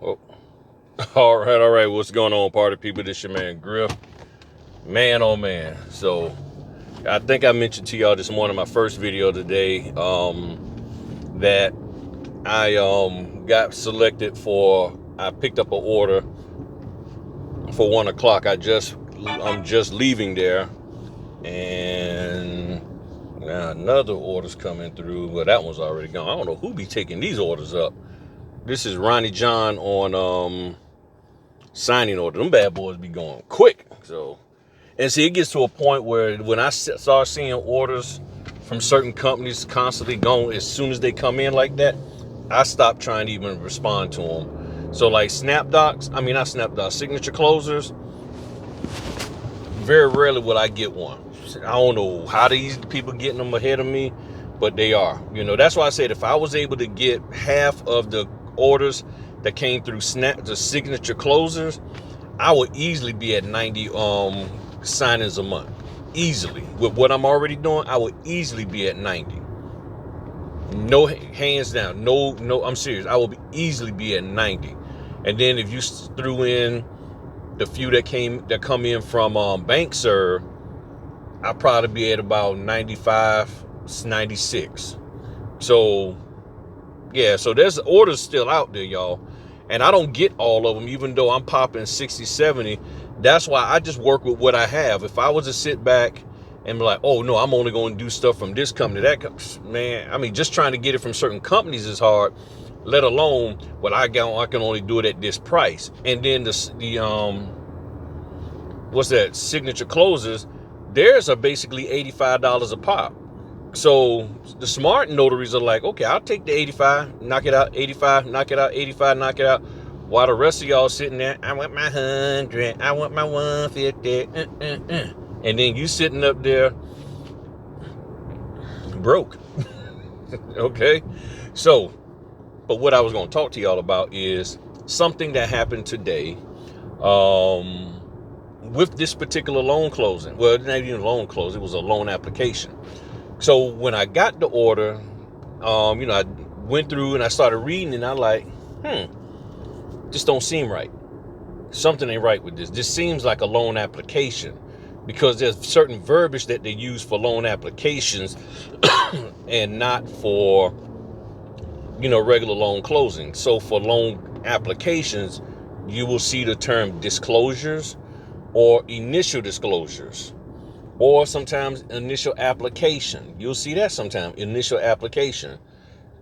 Oh, all right. What's going on, party people? This your man Griff. Man, oh man. So I think I mentioned to y'all this morning, my first video today, that I got selected for. I picked up an order for 1 o'clock. I'm just leaving there, and now another order's coming through, but that one's already gone. I don't know who be taking these orders up. This is Ronnie John on signing order. Them bad boys be going quick. So, and see, it gets to a point where when I start seeing orders from certain companies constantly going, as soon as they come in like that, I stop trying to even respond to them. So like not SnapDocs, signature closers, very rarely will I get one. I don't know how these people getting them ahead of me, but they are. That's why I said if I was able to get half of the orders that came through the signature closers, I would easily be at 90 signings a month. Easily. With what I'm already doing, I would easily be at 90. No, hands down. No, I'm serious. I will easily be at 90. And then if you threw in the few that come in from BankServe, I'll probably be at about 95, 96. So, yeah, so there's orders still out there, y'all. And I don't get all of them, even though I'm popping 60, 70. That's why I just work with what I have. If I was to sit back and be like, oh, no, I'm only going to do stuff from this company, that company, man, just trying to get it from certain companies is hard, let alone what I can only do it at this price. And then signature closers, theirs are basically $85 a pop. So the smart notaries are like, okay, I'll take the 85, knock it out, 85, knock it out, 85, knock it out. While the rest of y'all sitting there, I want my 100, I want my 150, And then you sitting up there broke. Okay? So, but what I was going to talk to y'all about is something that happened today with this particular loan closing. Well, not even a loan close, it was a loan application. So when I got the order, I went through and I started reading, and I'm like, this don't seem right. Something ain't right with this. This seems like a loan application, because there's certain verbiage that they use for loan applications and not for, regular loan closing. So for loan applications, you will see the term disclosures or initial disclosures, or sometimes initial application. You'll see that sometimes, initial application.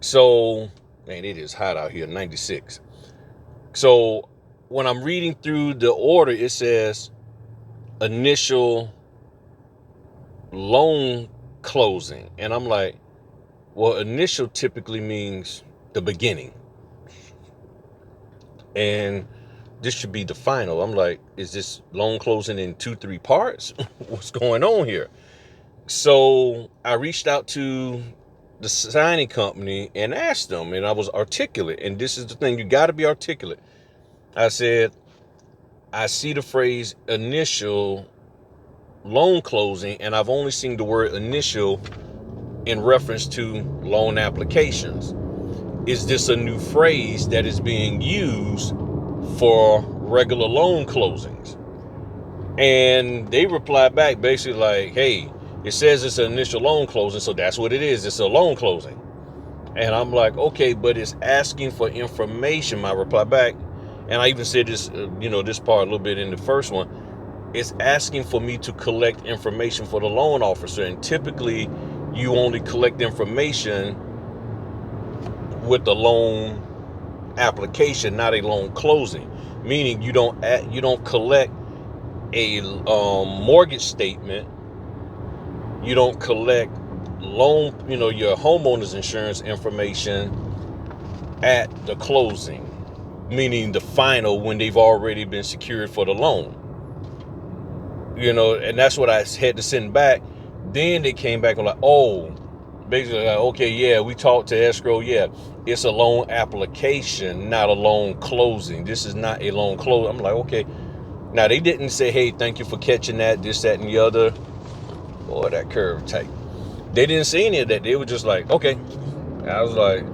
So, man, it is hot out here, 96. So when I'm reading through the order, it says initial loan closing. And I'm like, well, initial typically means the beginning. And this should be the final. I'm like, is this loan closing in 2-3 parts? What's going on here? So I reached out to the signing company and asked them, and I was articulate. And this is the thing, you got to be articulate. I said, I see the phrase initial loan closing, and I've only seen the word initial in reference to loan applications. Is this a new phrase that is being used for regular loan closings? And they replied back basically like, hey, it says it's an initial loan closing, so that's what it is. It's a loan closing. And I'm like, okay, but it's asking for information. My reply back, and I even said this, this part a little bit in the first one. It's asking for me to collect information for the loan officer. And typically, you only collect information with the loan application, not a loan closing. Meaning you don't collect a mortgage statement. You don't collect loan, your homeowner's insurance information at the closing, meaning the final, when they've already been secured for the loan. And that's what I had to send back. Then they came back and like, oh, basically like, okay, yeah, we talked to escrow. Yeah, it's a loan application, not a loan closing. This is not a loan close. I'm like, okay. Now they didn't say, hey, thank you for catching that, this, that, and the other. Boy, that curve tight. They didn't say any of that. They were just like, okay. I was like,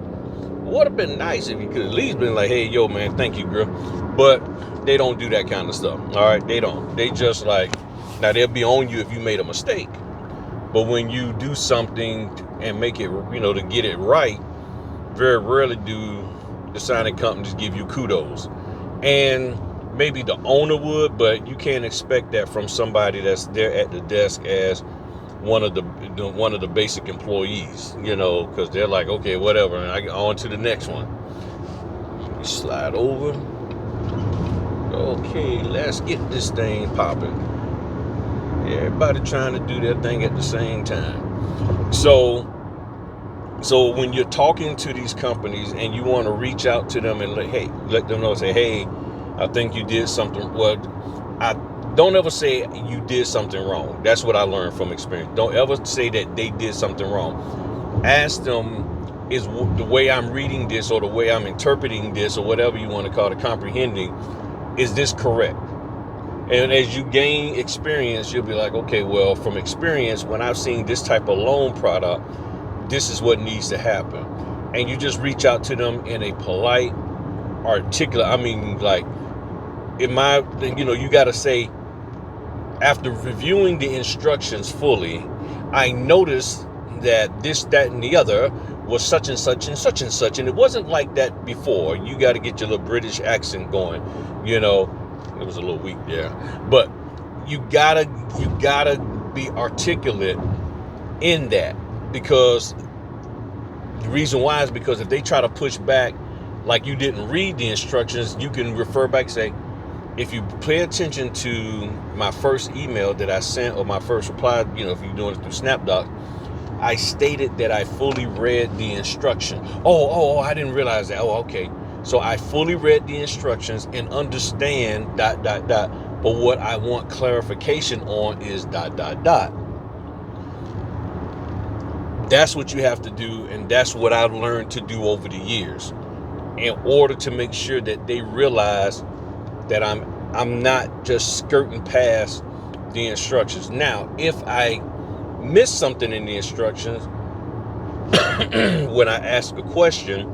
would have been nice if you could at least been like, hey, yo, man, thank you, girl. But they don't do that kind of stuff. All right, they don't. They just like, now they'll be on you if you made a mistake. But when you do something and make it, to get it right, very rarely do the signing companies give you kudos. And maybe the owner would, but you can't expect that from somebody that's there at the desk as one of the basic employees, because they're like, okay, whatever, and I get on to the next one. You slide over. Okay, let's get this thing popping. Everybody trying to do their thing at the same time. So when you're talking to these companies and you want to reach out to them and let them know, say, hey, I think you did something. Well, I don't ever say you did something wrong. That's what I learned from experience. Don't ever say that they did something wrong. Ask them, is the way I'm reading this or the way I'm interpreting this or whatever you want to call it, comprehending, is this correct? And as you gain experience, you'll be like, okay, well, from experience, when I've seen this type of loan product, this is what needs to happen. And you just reach out to them in a polite, articulate, you got to say, after reviewing the instructions fully, I noticed that this, that, and the other was such and such and such and such. And it wasn't like that before. You got to get your little British accent going, It was a little weak there. But you gotta be articulate in that, because the reason why is because if they try to push back like you didn't read the instructions, you can refer back and say, if you pay attention to my first email that I sent or my first reply, if you're doing it through SnapDocs, I stated that I fully read the instruction. Oh, I didn't realize that. Oh, okay. So I fully read the instructions and understand ... But what I want clarification on is ... That's what you have to do, and that's what I've learned to do over the years, in order to make sure that they realize that I'm not just skirting past the instructions. Now, if I miss something in the instructions, when I ask a question,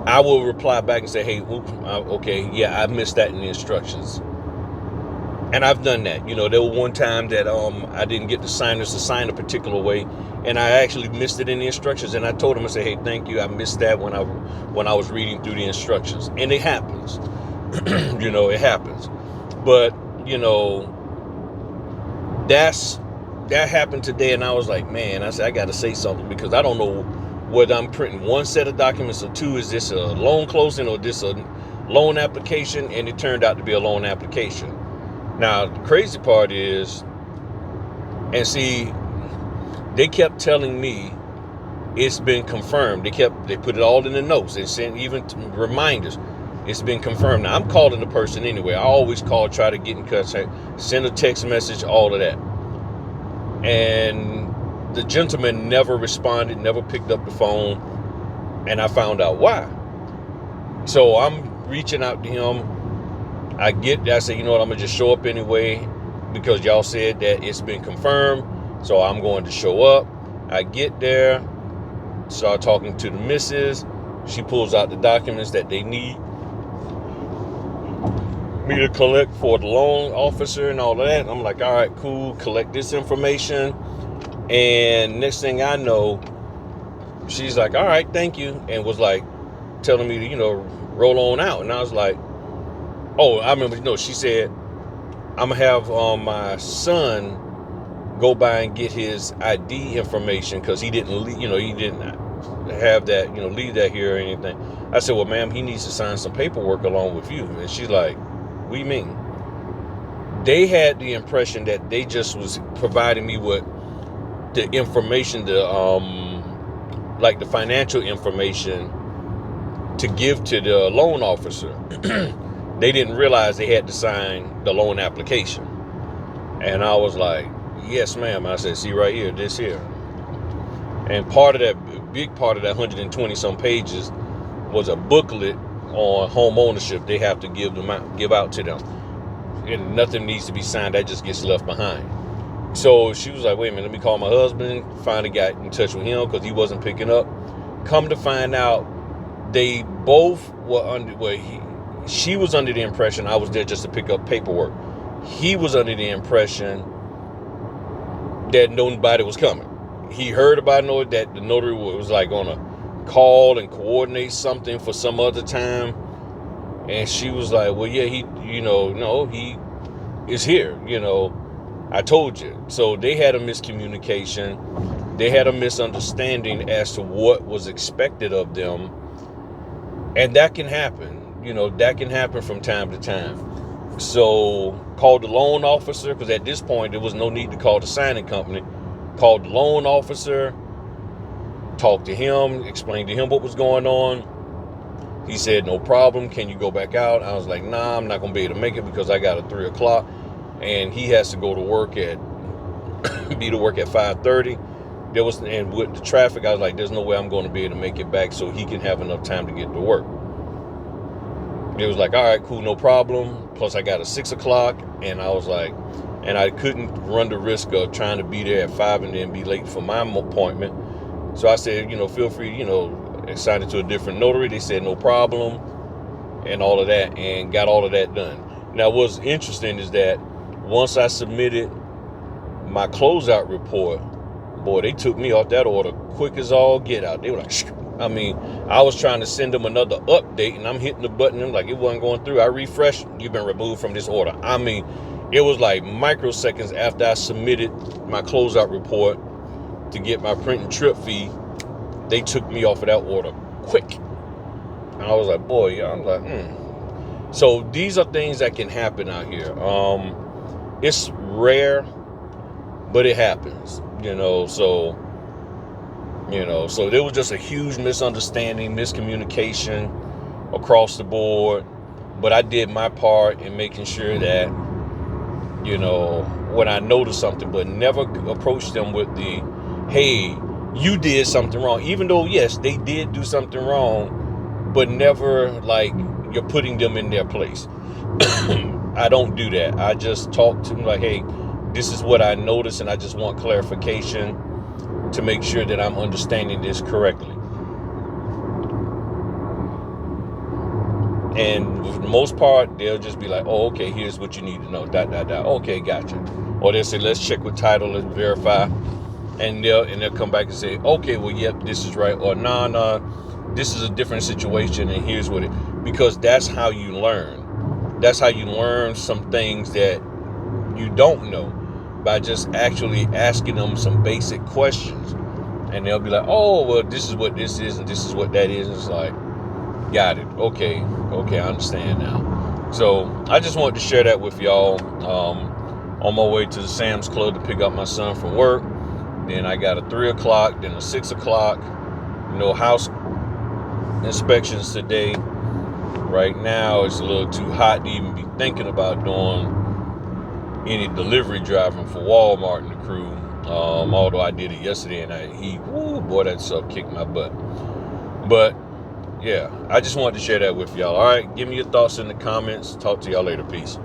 I will reply back and say, hey, okay, yeah, I missed that in the instructions. And I've done that. There was one time that I didn't get the signers to sign a particular way, and I actually missed it in the instructions. And I told them, I said, hey, thank you, I missed that when I was reading through the instructions. And it happens. It happens. But, that happened today, and I was like, man, I said, I got to say something, because I don't know whether I'm printing one set of documents or two. Is this a loan closing or this a loan application? And it turned out to be a loan application. Now, the crazy part is, and see, they kept telling me it's been confirmed. They put it all in the notes. They sent even reminders. It's been confirmed. Now, I'm calling the person anyway. I always call, try to get in contact, send a text message, all of that. And the gentleman never responded, never picked up the phone, and I found out why. So I'm reaching out to him. I said, you know what, I'm going to just show up anyway, because y'all said that it's been confirmed, so I'm going to show up. I get there, start talking to the missus. She pulls out the documents that they need me to collect for the loan officer and all of that. I'm like, all right, cool, collect this information. And next thing I know, she's like, all right, thank you, and was like telling me to, roll on out. And I was like, oh, I remember, she said, I'm going to have my son go by and get his ID information, because he didn't have that, leave that here or anything. I said, well, ma'am, he needs to sign some paperwork along with you. And she's like, what do you mean? They had the impression that they just was providing me with the information, like the financial information to give to the loan officer. They didn't realize they had to sign the loan application. And I was like, yes, ma'am. I said, see right here, this here. And big part of that 120 some pages was a booklet on home ownership they have to give out to them. And nothing needs to be signed, that just gets left behind. So she was like, wait a minute, let me call my husband. Finally got in touch with him, because he wasn't picking up. Come to find out, they both were under. Well, she was under the impression I was there just to pick up paperwork. He was under the impression that nobody was coming. He heard about it, that the notary was like on a call and coordinate something for some other time. And she was like, well, yeah, no, he is here. I told you. So they had a miscommunication. They had a misunderstanding as to what was expected of them. And that can happen. That can happen from time to time. So called the loan officer, because at this point there was no need to call the signing company. Called the loan officer, talked to him, explained to him what was going on. He said, no problem. Can you go back out? I was like, nah, I'm not going to be able to make it because I got a 3 o'clock. And he has to go to work at 5:30. And with the traffic, I was like, there's no way I'm going to be able to make it back so he can have enough time to get to work. It was like, all right, cool, no problem. Plus I got a 6 o'clock. And I was like, and I couldn't run the risk of trying to be there at 5 and then be late for my appointment. So I said, feel free, assign it to a different notary. They said no problem and all of that, and got all of that done. Now what's interesting is that once I submitted my closeout report, boy, they took me off that order quick as all get out. They were like, I was trying to send them another update and I'm hitting the button and like it wasn't going through. I refreshed, you've been removed from this order. It was like microseconds after I submitted my closeout report to get my print and trip fee, they took me off of that order quick. And I was like, boy, yeah, I'm like, So these are things that can happen out here. It's rare, but it happens, so there was just a huge misunderstanding, miscommunication across the board. But I did my part in making sure that, when I noticed something, but never approach them with the, hey, you did something wrong. Even though, yes, they did do something wrong, but never like you're putting them in their place. I don't do that. I just talk to them like, hey, this is what I noticed, and I just want clarification to make sure that I'm understanding this correctly. And for the most part, they'll just be like, oh, okay, here's what you need to know. Okay, gotcha. Or they'll say, let's check with title and verify. And they'll come back and say, okay, well, yep, this is right. Or nah, this is a different situation, and here's what because that's how you learn. That's how you learn some things that you don't know, by just actually asking them some basic questions. And they'll be like, oh, well, this is what this is and this is what that is. And it's like, got it. Okay, I understand now. So I just wanted to share that with y'all. On my way to the Sam's Club to pick up my son from work. Then I got a 3 o'clock, then a 6 o'clock. House inspections today. Right now, it's a little too hot to even be thinking about doing any delivery driving for Walmart and the crew. Although I did it yesterday and that stuff kicked my butt. But yeah, I just wanted to share that with y'all. All right, give me your thoughts in the comments. Talk to y'all later. Peace.